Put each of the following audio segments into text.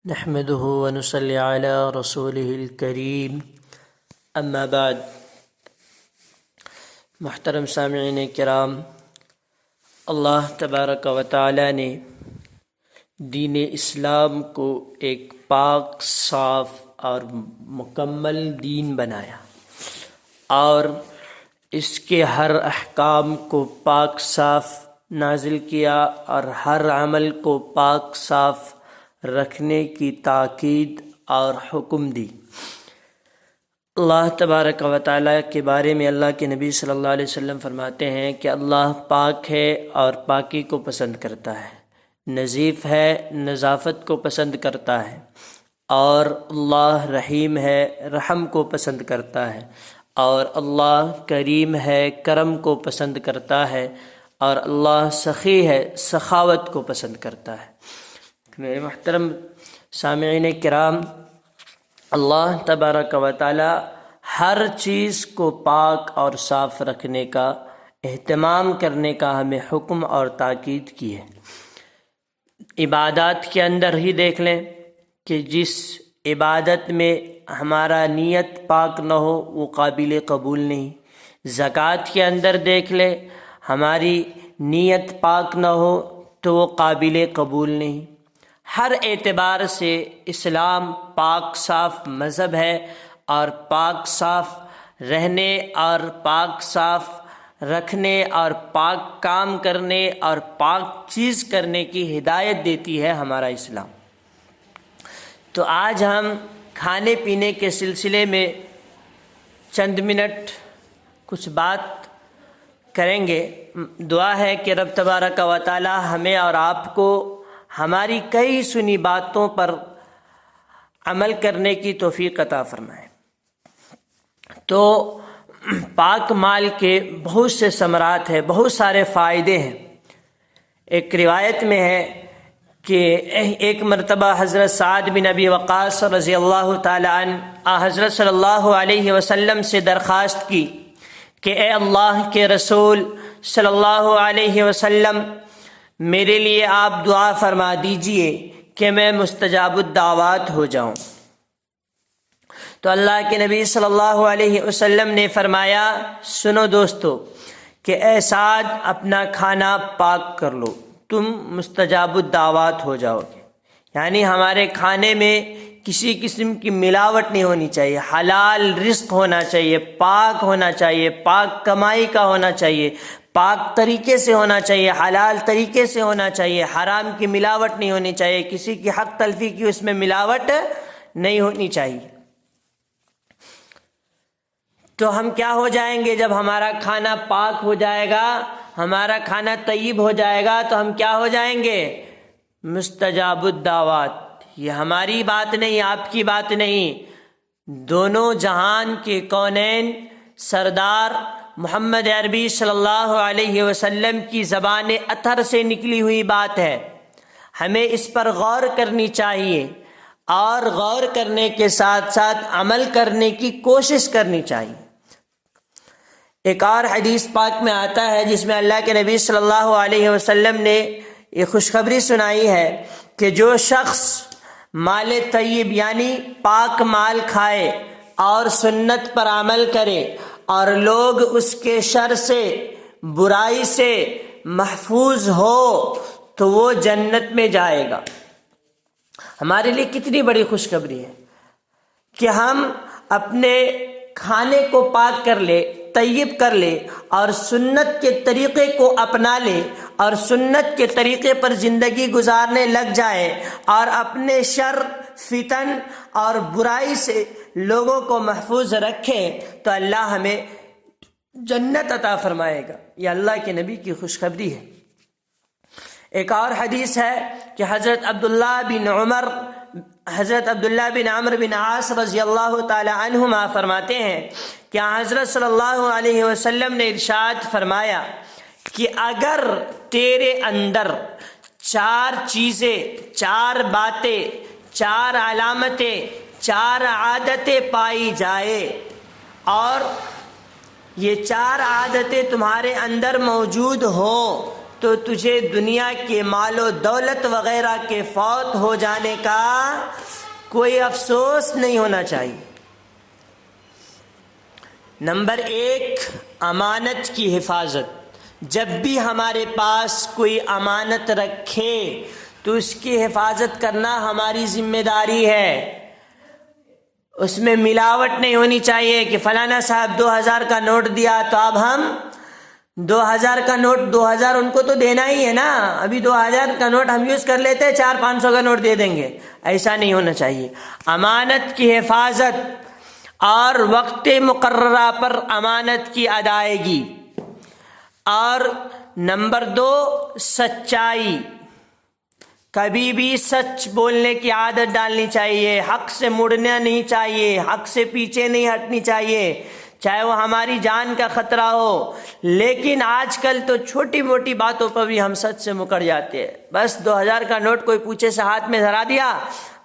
نحمده ونصلي على رسوله الكريم اما بعد۔ محترم سامعین کرام، اللہ تبارک و تعالی نے دین اسلام کو ایک پاک، صاف اور مکمل دین بنایا اور اس کے ہر احکام کو پاک صاف نازل کیا اور ہر عمل کو پاک صاف رکھنے کی تاکید اور حکم دی۔ اللہ تبارک و تعالیٰ کے بارے میں اللہ کے نبی صلی اللہ علیہ وسلم فرماتے ہیں کہ اللہ پاک ہے اور پاکی کو پسند کرتا ہے، نظیف ہے، نظافت کو پسند کرتا ہے، اور اللہ رحیم ہے، رحم کو پسند کرتا ہے، اور اللہ کریم ہے، کرم کو پسند کرتا ہے، اور اللہ سخی ہے، سخاوت کو پسند کرتا ہے۔ میرے محترم سامعین کرام، اللہ تبارک و تعالی ہر چیز کو پاک اور صاف رکھنے کا، اہتمام کرنے کا ہمیں حکم اور تاکید کی ہے۔ عبادات کے اندر ہی دیکھ لیں کہ جس عبادت میں ہمارا نیت پاک نہ ہو وہ قابل قبول نہیں۔ زکوٰۃ کے اندر دیکھ لیں، ہماری نیت پاک نہ ہو تو وہ قابل قبول نہیں۔ ہر اعتبار سے اسلام پاک صاف مذہب ہے اور پاک صاف رہنے اور پاک صاف رکھنے اور پاک کام کرنے اور پاک چیز کرنے کی ہدایت دیتی ہے ہمارا اسلام۔ تو آج ہم کھانے پینے کے سلسلے میں چند منٹ کچھ بات کریں گے۔ دعا ہے کہ رب تبارک و تعالی ہمیں اور آپ کو ہماری کئی سنی باتوں پر عمل کرنے کی توفیق عطا فرمائے۔ تو پاک مال کے بہت سے ثمرات ہیں، بہت سارے فائدے ہیں۔ ایک روایت میں ہے کہ ایک مرتبہ حضرت سعد بن ابی وقاص رضی اللہ تعالی عنہ حضرت صلی اللہ علیہ وسلم سے درخواست کی کہ اے اللہ کے رسول صلی اللہ علیہ وسلم، میرے لیے آپ دعا فرما دیجئے کہ میں مستجاب الدعوات ہو جاؤں۔ تو اللہ کے نبی صلی اللہ علیہ وسلم نے فرمایا، سنو دوستو کہ اے سعد، اپنا کھانا پاک کر لو، تم مستجاب الدعوات ہو جاؤ گے۔ یعنی ہمارے کھانے میں کسی قسم کی ملاوٹ نہیں ہونی چاہیے، حلال رزق ہونا چاہیے، پاک ہونا چاہیے، پاک کمائی کا ہونا چاہیے، پاک طریقے سے ہونا چاہیے، حلال طریقے سے ہونا چاہیے، حرام کی ملاوٹ نہیں ہونی چاہیے، کسی کی حق تلفی کی اس میں ملاوٹ نہیں ہونی چاہیے۔ تو ہم کیا ہو جائیں گے جب ہمارا کھانا پاک ہو جائے گا، ہمارا کھانا طیب ہو جائے گا تو ہم کیا ہو جائیں گے؟ مستجاب الدعوات۔ یہ ہماری بات نہیں، آپ کی بات نہیں، دونوں جہان کے کونین سردار محمد عربی صلی اللہ علیہ وسلم کی زبان اطہر سے نکلی ہوئی بات ہے۔ ہمیں اس پر غور کرنی چاہیے اور غور کرنے کے ساتھ ساتھ عمل کرنے کی کوشش کرنی چاہیے۔ ایک اور حدیث پاک میں آتا ہے جس میں اللہ کے نبی صلی اللہ علیہ وسلم نے یہ خوشخبری سنائی ہے کہ جو شخص مال طیب یعنی پاک مال کھائے اور سنت پر عمل کرے اور لوگ اس کے شر سے، برائی سے محفوظ ہو تو وہ جنت میں جائے گا۔ ہمارے لیے کتنی بڑی خوشخبری ہے کہ ہم اپنے کھانے کو پاک کر لے، طیب کر لے اور سنت کے طریقے کو اپنا لے اور سنت کے طریقے پر زندگی گزارنے لگ جائے اور اپنے شر، فتن اور برائی سے لوگوں کو محفوظ رکھے تو اللہ ہمیں جنت عطا فرمائے گا۔ یہ اللہ کے نبی کی خوشخبری ہے۔ ایک اور حدیث ہے کہ حضرت عبداللہ بن عمرو بن عاص رضی اللہ تعالی عنہما فرماتے ہیں کہ حضرت صلی اللہ علیہ وسلم نے ارشاد فرمایا کہ اگر تیرے اندر 4 چیزیں، 4 باتیں، 4 علامتیں، 4 عادتیں پائی جائے اور یہ 4 عادتیں تمہارے اندر موجود ہوں تو تجھے دنیا کے مال و دولت وغیرہ کے فوت ہو جانے کا کوئی افسوس نہیں ہونا چاہیے۔ نمبر 1، امانت کی حفاظت۔ جب بھی ہمارے پاس کوئی امانت رکھے تو اس کی حفاظت کرنا ہماری ذمہ داری ہے۔ اس میں ملاوٹ نہیں ہونی چاہیے کہ فلانا صاحب 2000 کا نوٹ دیا تو اب ہم 2000 کا نوٹ 2000 ان کو تو دینا ہی ہے نا، ابھی 2000 کا نوٹ ہم یوز کر لیتے ہیں، 400-500 کا نوٹ دے دیں گے، ایسا نہیں ہونا چاہیے۔ امانت کی حفاظت اور وقت مقررہ پر امانت کی ادائیگی۔ اور نمبر 2، سچائی۔ کبھی بھی سچ بولنے کی عادت ڈالنی چاہیے، حق سے مڑنا نہیں چاہیے، حق سے پیچھے نہیں ہٹنی چاہیے، چاہے وہ ہماری جان کا خطرہ ہو۔ لیکن آج کل تو چھوٹی موٹی باتوں پر بھی ہم سچ سے مکر جاتے ہیں۔ بس 2000 کا نوٹ کوئی پوچھے سے ہاتھ میں دھرا دیا،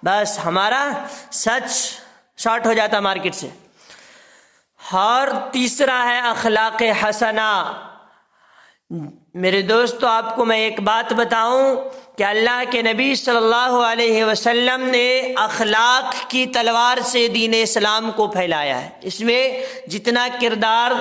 بس ہمارا سچ شارٹ ہو جاتا مارکیٹ سے۔ اور تیسرا ہے اخلاق حسنہ۔ میرے دوستو، آپ کو میں ایک بات بتاؤں کہ اللہ کے نبی صلی اللہ علیہ وسلم نے اخلاق کی تلوار سے دین اسلام کو پھیلایا ہے۔ اس میں جتنا کردار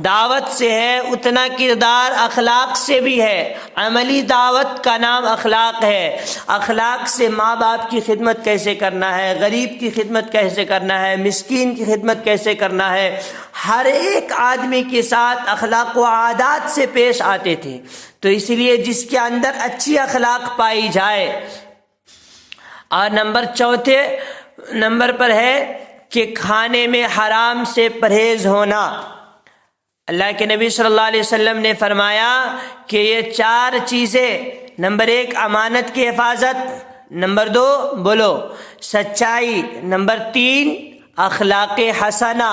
دعوت سے ہے اتنا کردار اخلاق سے بھی ہے۔ عملی دعوت کا نام اخلاق ہے۔ اخلاق سے ماں باپ کی خدمت کیسے کرنا ہے، غریب کی خدمت کیسے کرنا ہے، مسکین کی خدمت کیسے کرنا ہے، ہر ایک آدمی کے ساتھ اخلاق و عادات سے پیش آتے تھے۔ تو اس لیے جس کے اندر اچھی اخلاق پائی جائے۔ اور نمبر 4 نمبر پر ہے کہ کھانے میں حرام سے پرہیز ہونا۔ اللہ کے نبی صلی اللہ علیہ وسلم نے فرمایا کہ یہ 4 چیزیں، نمبر 1 امانت کی حفاظت، نمبر 2 بولو سچائی، نمبر 3 اخلاق حسنہ،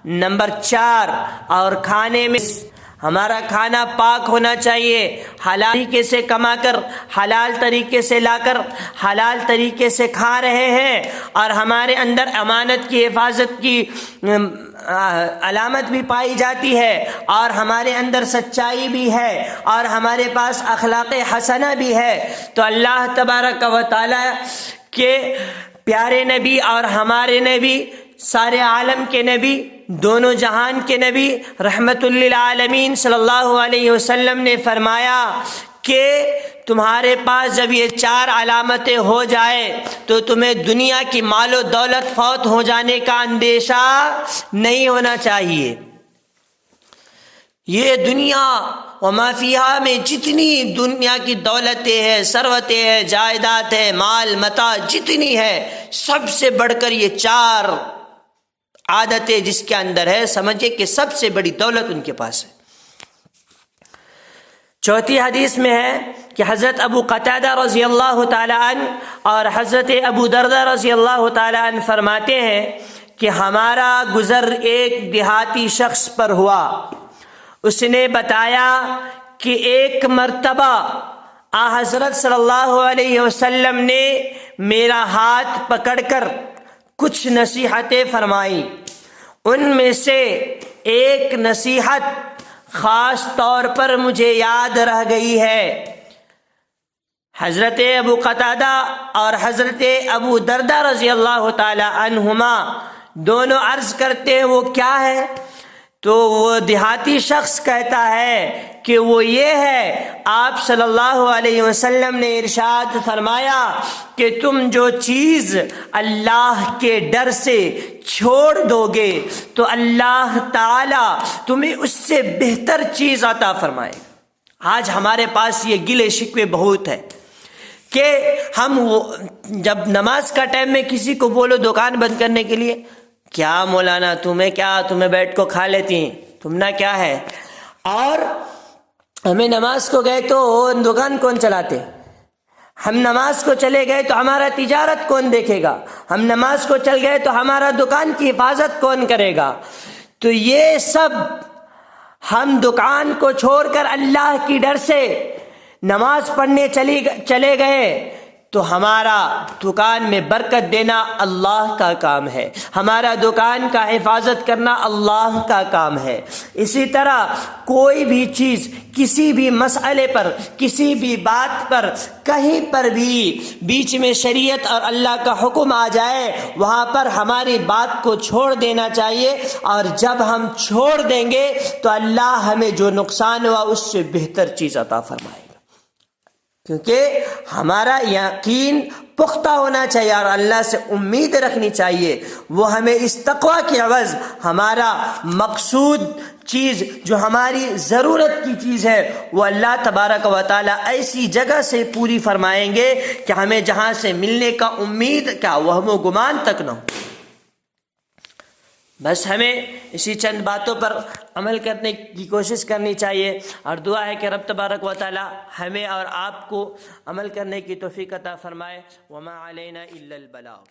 نمبر 4 اور کھانے میں ہمارا کھانا پاک ہونا چاہیے، حلال طریقے سے کما کر، حلال طریقے سے لا کر، حلال طریقے سے کھا رہے ہیں، اور ہمارے اندر امانت کی حفاظت کی علامت بھی پائی جاتی ہے، اور ہمارے اندر سچائی بھی ہے، اور ہمارے پاس اخلاق حسنہ بھی ہے۔ تو اللہ تبارک و تعالی کے پیارے نبی اور ہمارے نبی، سارے عالم کے نبی، دونوں جہان کے نبی رحمت للعالمین صلی اللہ علیہ وسلم نے فرمایا کہ تمہارے پاس جب یہ 4 علامتیں ہو جائے تو تمہیں دنیا کی مال و دولت فوت ہو جانے کا اندیشہ نہیں ہونا چاہیے۔ یہ دنیا وما فیہا میں جتنی دنیا کی دولتیں ہیں، ثروتیں ہیں، جائیداد ہے، مال متاع جتنی ہے، سب سے بڑھ کر یہ 4 عادتیں جس کے اندر ہے، سمجھے کہ سب سے بڑی دولت ان کے پاس ہے۔ چوتھی حدیث میں ہے کہ حضرت ابو قتادہ رضی اللہ تعالی عنہ اور حضرت ابو دردہ رضی اللہ تعالی عنہ فرماتے ہیں کہ ہمارا گزر ایک دیہاتی شخص پر ہوا۔ اس نے بتایا کہ ایک مرتبہ حضرت صلی اللہ علیہ وسلم نے میرا ہاتھ پکڑ کر کچھ نصیحتیں فرمائی۔ ان میں سے ایک نصیحت خاص طور پر مجھے یاد رہ گئی ہے۔ حضرت ابو قتادہ اور حضرت ابو دردہ رضی اللہ تعالی عنہما دونوں عرض کرتے ہیں وہ کیا ہے؟ تو وہ دیہاتی شخص کہتا ہے کہ وہ یہ ہے، آپ صلی اللہ علیہ وسلم نے ارشاد فرمایا کہ تم جو چیز اللہ کے ڈر سے چھوڑ دو گے تو اللہ تعالی تمہیں اس سے بہتر چیز عطا فرمائے۔ آج ہمارے پاس یہ گلے شکوے بہت ہے کہ ہم جب نماز کا ٹائم میں کسی کو بولو دکان بند کرنے کے لیے، کیا مولانا تمہیں بیٹھ کو کھا لیتی ہیں، تم نہ کیا ہے، اور ہمیں نماز کو گئے تو دکان کون چلاتے، ہم نماز کو چلے گئے تو ہمارا تجارت کون دیکھے گا، ہم نماز کو چل گئے تو ہمارا دکان کی حفاظت کون کرے گا۔ تو یہ سب ہم دکان کو چھوڑ کر اللہ کی ڈر سے نماز پڑھنے چلے گئے تو ہمارا دکان میں برکت دینا اللہ کا کام ہے، ہمارا دکان کا حفاظت کرنا اللہ کا کام ہے۔ اسی طرح کوئی بھی چیز، کسی بھی مسئلے پر، کسی بھی بات پر، کہیں پر بھی بیچ میں شریعت اور اللہ کا حکم آ جائے، وہاں پر ہماری بات کو چھوڑ دینا چاہیے، اور جب ہم چھوڑ دیں گے تو اللہ ہمیں جو نقصان ہوا اس سے بہتر چیز عطا فرمائے گا، کیونکہ ہمارا یقین پختہ ہونا چاہیے اور اللہ سے امید رکھنی چاہیے۔ وہ ہمیں اس تقوی کے عوض ہمارا مقصود چیز، جو ہماری ضرورت کی چیز ہے، وہ اللہ تبارک و تعالیٰ ایسی جگہ سے پوری فرمائیں گے کہ ہمیں جہاں سے ملنے کا امید کا وہم و گمان تک نہ ہو۔ بس ہمیں اسی چند باتوں پر عمل کرنے کی کوشش کرنی چاہیے، اور دعا ہے کہ رب تبارک و تعالی ہمیں اور آپ کو عمل کرنے کی توفیق عطا فرمائے۔ وما علینا الا البلاغ۔